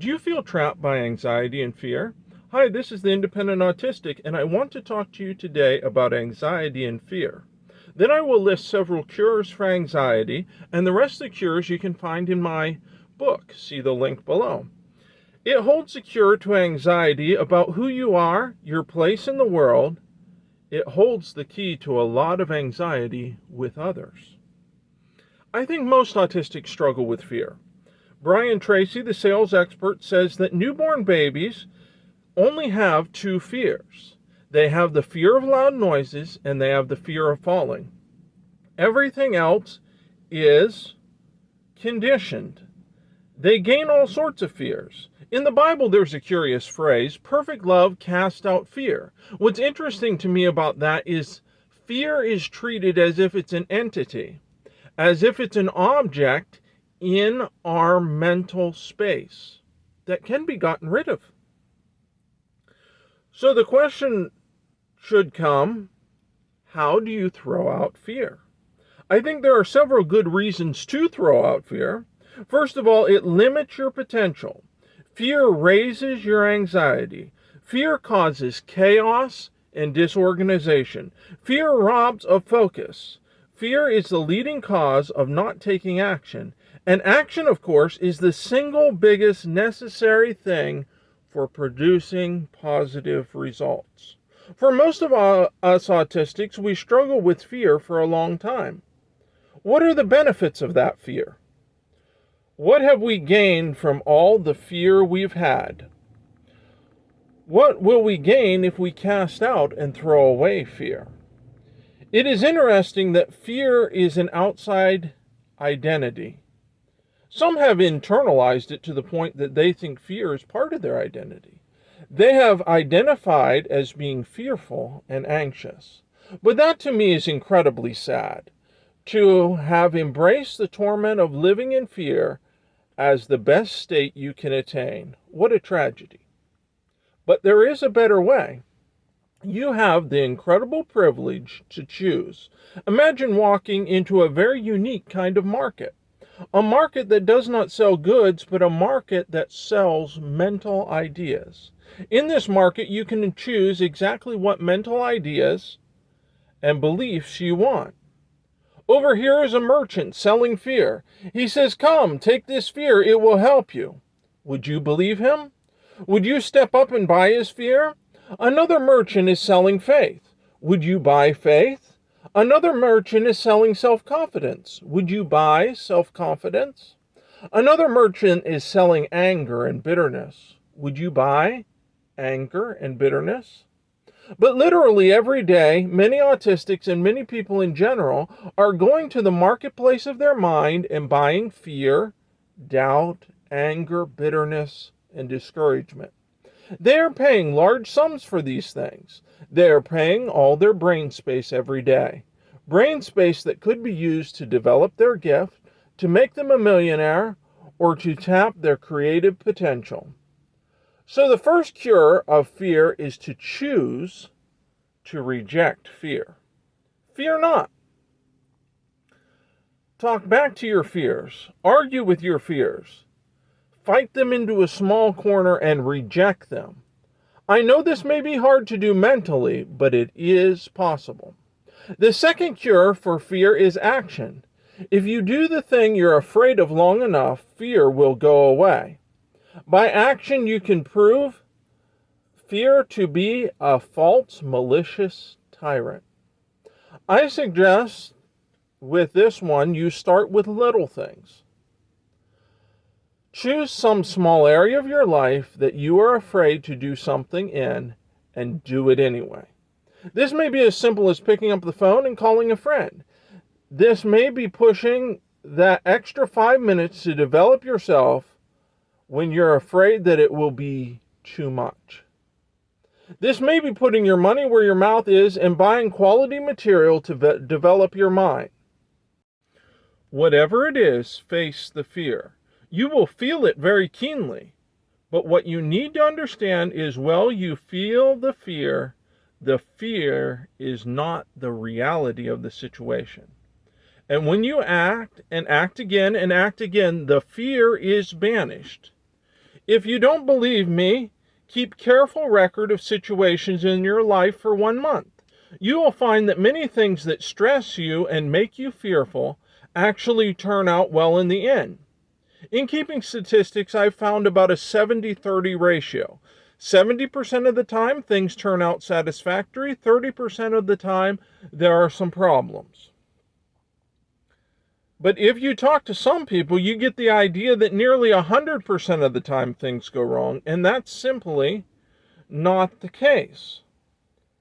Do you feel trapped by anxiety and fear? Hi, this is the Independent Autistic, and I want to talk to you today about anxiety and fear. Then I will list several cures for anxiety, and the rest of the cures you can find in my book. See the link below. It holds a cure to anxiety about who you are, your place in the world. It holds the key to a lot of anxiety with others. I think most autistics struggle with fear. Brian Tracy, the sales expert, says that newborn babies only have two fears. They have the fear of loud noises and they have the fear of falling. Everything else is conditioned. They gain all sorts of fears. In the Bible, there's a curious phrase, perfect love casts out fear. What's interesting to me about that is fear is treated as if it's an entity, as if it's an object in our mental space that can be gotten rid of. So the question should come, how do you throw out fear? I think there are several good reasons to throw out fear. First of all, it limits your potential. Fear raises your anxiety. Fear causes chaos and disorganization. Fear robs of focus. Fear is the leading cause of not taking action. And action, of course, is the single biggest necessary thing for producing positive results. For most of us autistics, we struggle with fear for a long time. What are the benefits of that fear? What have we gained from all the fear we've had? What will we gain if we cast out and throw away fear? It is interesting that fear is an outside identity. Some have internalized it to the point that they think fear is part of their identity. They have identified as being fearful and anxious. But that to me is incredibly sad. To have embraced the torment of living in fear as the best state you can attain. What a tragedy. But there is a better way. You have the incredible privilege to choose. Imagine walking into a very unique kind of market. A market that does not sell goods, but a market that sells mental ideas. In this market, you can choose exactly what mental ideas and beliefs you want. Over here is a merchant selling fear. He says, "Come, take this fear, it will help you." Would you believe him? Would you step up and buy his fear? Another merchant is selling faith. Would you buy faith? Another merchant is selling self-confidence. Would you buy self-confidence? Another merchant is selling anger and bitterness. Would you buy anger and bitterness? But literally every day, many autistics and many people in general are going to the marketplace of their mind and buying fear, doubt, anger, bitterness, and discouragement. They are paying large sums for these things. They are paying all their brain space every day. Brain space that could be used to develop their gift, to make them a millionaire, or to tap their creative potential. So the first cure of fear is to choose to reject fear. Fear not. Talk back to your fears. Argue with your fears. Fight them into a small corner and reject them. I know this may be hard to do mentally, but it is possible. The second cure for fear is action. If you do the thing you're afraid of long enough, fear will go away. By action, you can prove fear to be a false, malicious tyrant. I suggest with this one, you start with little things. Choose some small area of your life that you are afraid to do something in and do it anyway. This may be as simple as picking up the phone and calling a friend. This may be pushing that extra 5 minutes to develop yourself when you're afraid that it will be too much. This may be putting your money where your mouth is and buying quality material to develop your mind. Whatever it is, face the fear. You will feel it very keenly. But what you need to understand is, while you feel the fear is not the reality of the situation. And when you act and act again and act again, the fear is banished. If you don't believe me, keep careful record of situations in your life for 1 month. You will find that many things that stress you and make you fearful actually turn out well in the end. In keeping statistics, I've found about a 70-30 ratio. 70% of the time, things turn out satisfactory. 30% of the time, there are some problems. But if you talk to some people, you get the idea that nearly 100% of the time things go wrong, and that's simply not the case.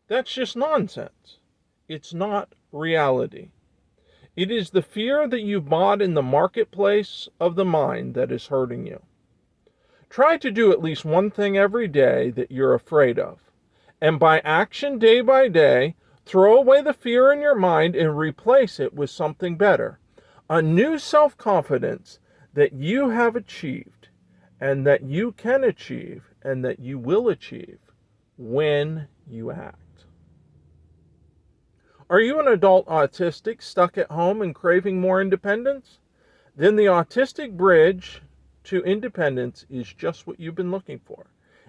That's just nonsense. It's not reality. It is the fear that you bought in the marketplace of the mind that is hurting you. Try to do at least one thing every day that you're afraid of. And by action day by day, throw away the fear in your mind and replace it with something better. A new self-confidence that you have achieved and that you can achieve and that you will achieve when you act. Are you an adult autistic stuck at home and craving more independence? Then the Autistic Bridge to Independence is just what you've been looking for.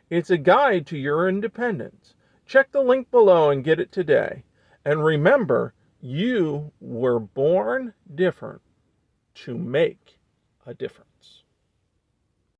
It's a guide to your independence. Check the link below and get it today. And remember, you were born different to make a difference.